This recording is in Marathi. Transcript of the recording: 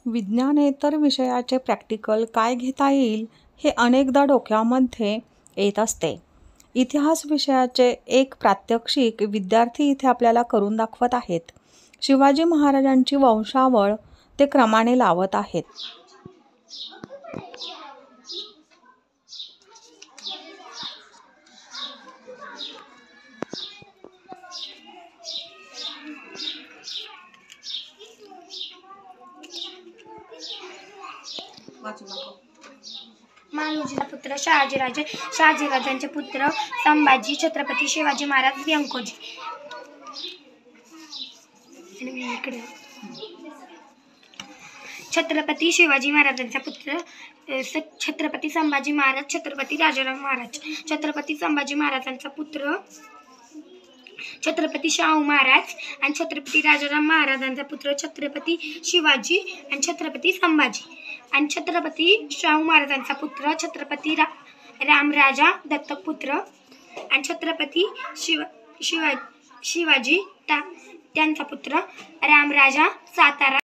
विज्ञानेतर विषयाचे प्रॅक्टिकल काय घेता येईल हे अनेकदा डोक्यामध्ये येत असते. इतिहास विषयाचे एक प्रात्यक्षिक विद्यार्थी इथे आपल्याला करून दाखवत आहेत. शिवाजी महाराजांची वंशावळ ते क्रमाने लावत आहेत. मालोजीचा पुत्र शहाजीराजे, शहाजीराजांचे पुत्र संभाजी, छत्रपती शिवाजी महाराज, व्यंकोजी. छत्रपती शिवाजी महाराजांचा पुत्र छत्रपती संभाजी महाराज, छत्रपती राजाराम महाराज. छत्रपती संभाजी महाराजांचा पुत्र छत्रपती शाहू महाराज आणि छत्रपती राजाराम महाराजांचा पुत्र छत्रपती शिवाजी आणि छत्रपती संभाजी. आणि छत्रपती शाहू महाराजांचा पुत्र छत्रपती रामराजा दत्तक पुत्र आणि छत्रपती शिवाजी त्यांचा पुत्र रामराजा सातारा